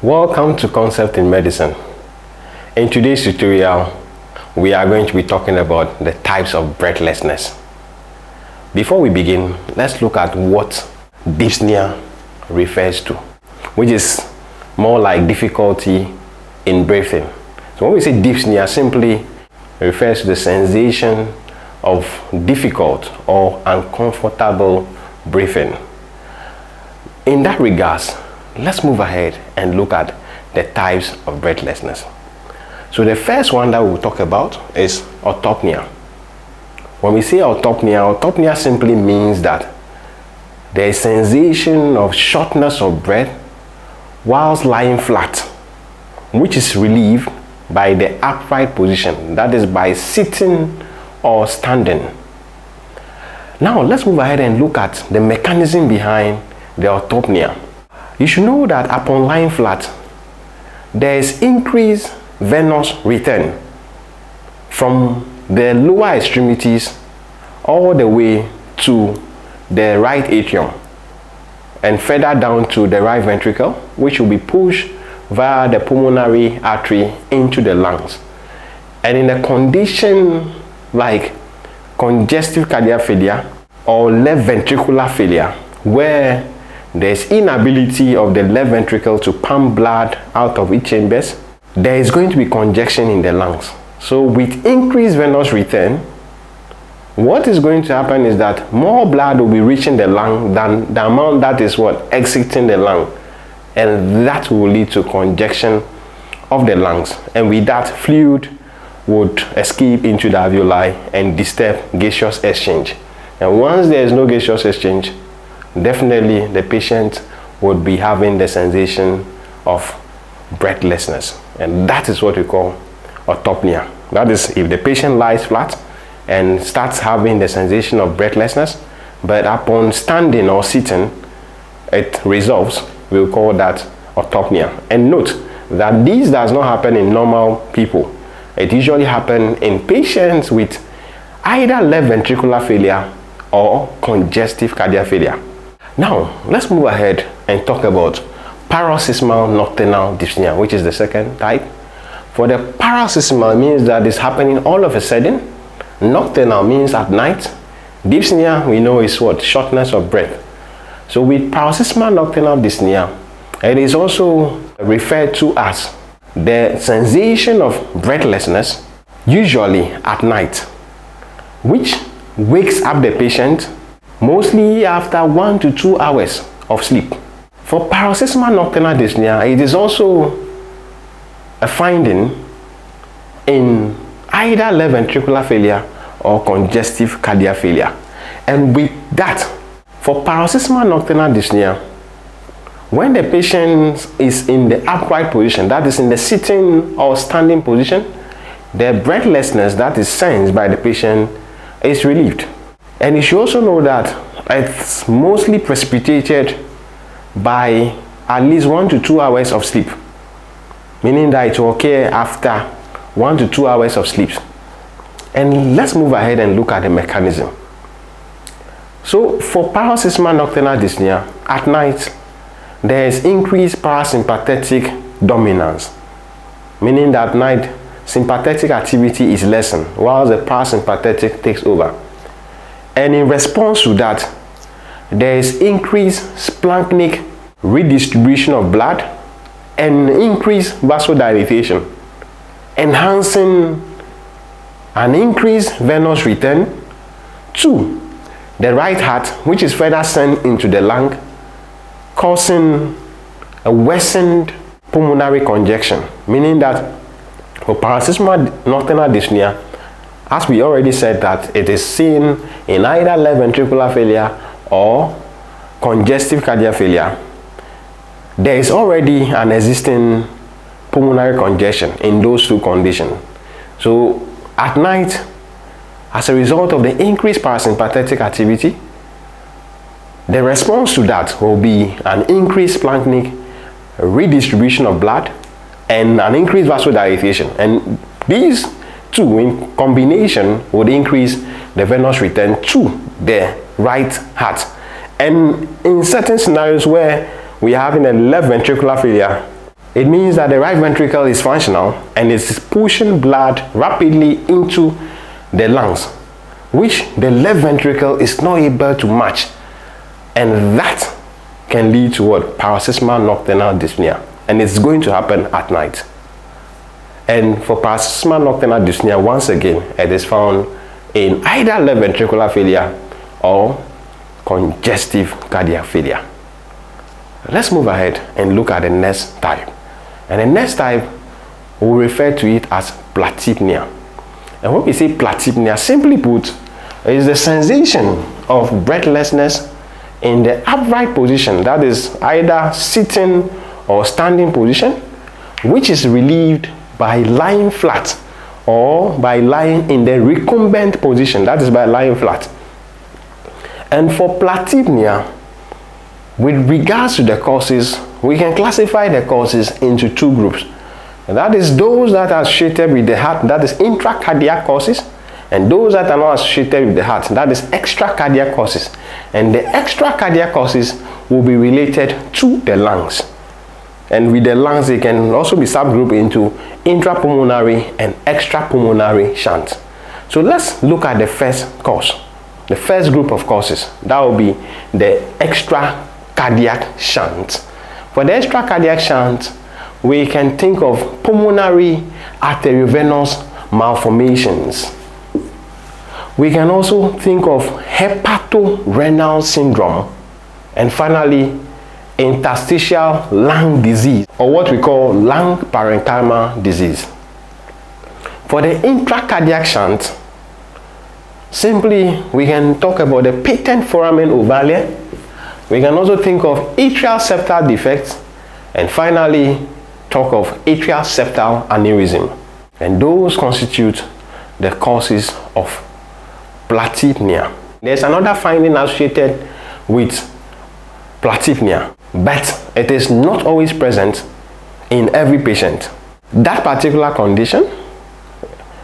Welcome to Concept in Medicine. In today's tutorial, we are going to be talking about the types of breathlessness. Before we begin, let's look at what dyspnea refers to, which is more like difficulty in breathing. So when we say dyspnea, simply refers to the sensation of difficult or uncomfortable breathing. In that regards, let's move ahead and look at the types of breathlessness. So the first one that we'll talk about is autopnia. When we say autopnia simply means that there is sensation of shortness of breath whilst lying flat, which is relieved by the upright position, that is by sitting or standing. Now let's move ahead and look at the mechanism behind the autopnia. You should know that upon lying flat, there is increased venous return from the lower extremities all the way to the right atrium and further down to the right ventricle, which will be pushed via the pulmonary artery into the lungs. And in a condition like congestive cardiac failure or left ventricular failure, where there is inability of the left ventricle to pump blood out of its chambers, there is going to be congestion in the lungs. So with increased venous return, what is going to happen is that more blood will be reaching the lung than the amount that is exiting the lung, and that will lead to congestion of the lungs, and with that, fluid would escape into the alveoli and disturb gaseous exchange. And once there is no gaseous exchange, definitely the patient would be having the sensation of breathlessness, and that is what we call autopnia. That is, if the patient lies flat and starts having the sensation of breathlessness, but upon standing or sitting it resolves, we'll call that autopnia. And note that this does not happen in normal people. It usually happens in patients with either left ventricular failure or congestive cardiac failure. Now, let's move ahead and talk about paroxysmal nocturnal dyspnea, which is the second type. For the paroxysmal, means that it's happening all of a sudden. Nocturnal means at night. Dyspnea, we know, is what? Shortness of breath. So with paroxysmal nocturnal dyspnea, it is also referred to as the sensation of breathlessness, usually at night, which wakes up the patient mostly after 1 to 2 hours of sleep. For paroxysmal nocturnal dyspnea, it is also a finding in either left ventricular failure or congestive cardiac failure. And with that, for paroxysmal nocturnal dyspnea, when the patient is in the upright position, that is in the sitting or standing position, the breathlessness that is sensed by the patient is relieved. And you should also know that it's mostly precipitated by at least 1 to 2 hours of sleep, meaning that it will occur after 1 to 2 hours of sleep. And let's move ahead and look at the mechanism. So for paroxysmal nocturnal dyspnea, at night, there is increased parasympathetic dominance, meaning that at night, sympathetic activity is lessened while the parasympathetic takes over. And in response to that, there is increased splanchnic redistribution of blood and increased vasodilatation, enhancing an increased venous return to the right heart, which is further sent into the lung, causing a worsened pulmonary congestion, meaning that for paroxysmal nocturnal dyspnea, as we already said, that it is seen in either left ventricular failure or congestive cardiac failure, there is already an existing pulmonary congestion in those two conditions. So at night, as a result of the increased parasympathetic activity, the response to that will be an increased splanchnic redistribution of blood and an increased vasodilatation. And these two in combination would increase the venous return to the right heart. And in certain scenarios where we are having a left ventricular failure, It means that the right ventricle is functional and is pushing blood rapidly into the lungs, which the left ventricle is not able to match, and that can lead to what? Paroxysmal nocturnal dyspnea, and it's going to happen at night. And for paroxysmal nocturnal dyspnea, once again, it is found in either left ventricular failure or congestive cardiac failure. Let's move ahead and look at the next type. And the next type, we'll refer to it as Platypnoea. And when we say Platypnoea, simply put, is the sensation of breathlessness in the upright position, that is either sitting or standing position, which is relieved by lying flat or by lying in the recumbent position, that is by lying flat. And for Platypnoea, with regards to the causes, we can classify the causes into two groups. And that is those that are associated with the heart, that is intracardiac causes, and those that are not associated with the heart, that is extracardiac causes. And the extracardiac causes will be related to the lungs. And with the lungs, they can also be subgrouped into intrapulmonary and extrapulmonary shunt. So let's look at the first cause, the first group of causes. That will be the extracardiac shunt. For the extracardiac shunt, we can think of pulmonary arteriovenous malformations. We can also think of hepatorenal syndrome, and finally interstitial lung disease, or what we call lung parenchyma disease. For the intracardiac shunt, simply we can talk about the patent foramen ovale. We can also think of atrial septal defects, and finally talk of atrial septal aneurysm. And those constitute the causes of Platypnoea. There's another finding associated with Platypnoea, but it is not always present in every patient. That particular condition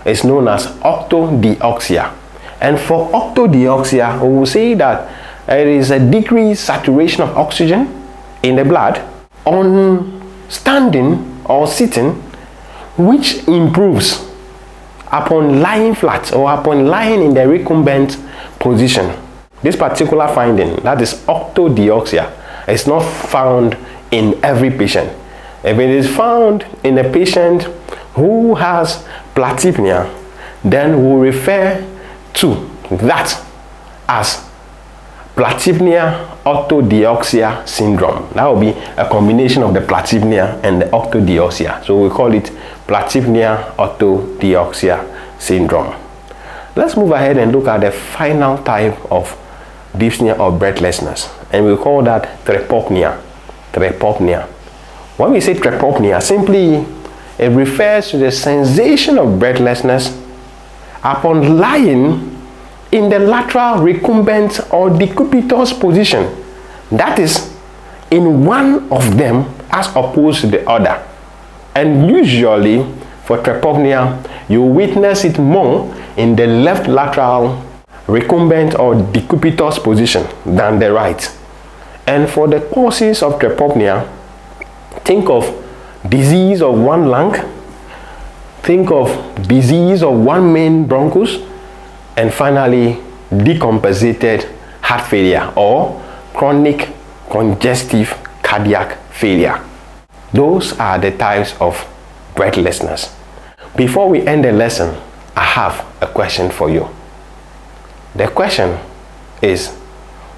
is known as Octodioxia. And for Octodioxia, we will say that there is a decreased saturation of oxygen in the blood on standing or sitting, which improves upon lying flat or upon lying in the recumbent position. This particular finding, that is Octodioxia, is not found in every patient. If it is found in a patient who has Platypnoea, then we'll refer to that as Platypnoea Autodioxia syndrome. That will be a combination of the Platypnoea and the Octodioxia. So we call it Platypnoea Autodioxia syndrome. Let's move ahead and look at the final type of dyspnea or breathlessness, and we call that Trepopnoea. Trepopnoea. When we say Trepopnoea, simply it refers to the sensation of breathlessness upon lying in the lateral recumbent or decubitus position, that is in one of them as opposed to the other. And usually for Trepopnoea, you witness it more in the left lateral recumbent or decubitus position than the right. And for the causes of Trepopnoea, think of disease of one lung, think of disease of one main bronchus, and finally decompensated heart failure or chronic congestive cardiac failure. Those are the types of breathlessness. Before we end the lesson, I have a question for you. The question is,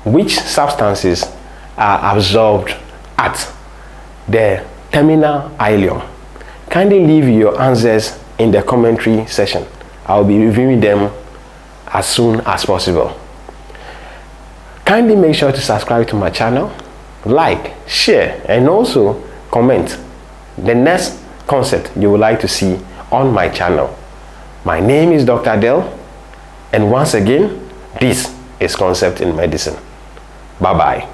which substances are absorbed at the terminal ileum? Kindly leave your answers in the commentary section. I'll be reviewing them as soon as possible. Kindly make sure to subscribe to my channel, like, share, and also comment the next concept you would like to see on my channel. My name is Dr. Del, and once again, this is Concept in Medicine. Bye bye.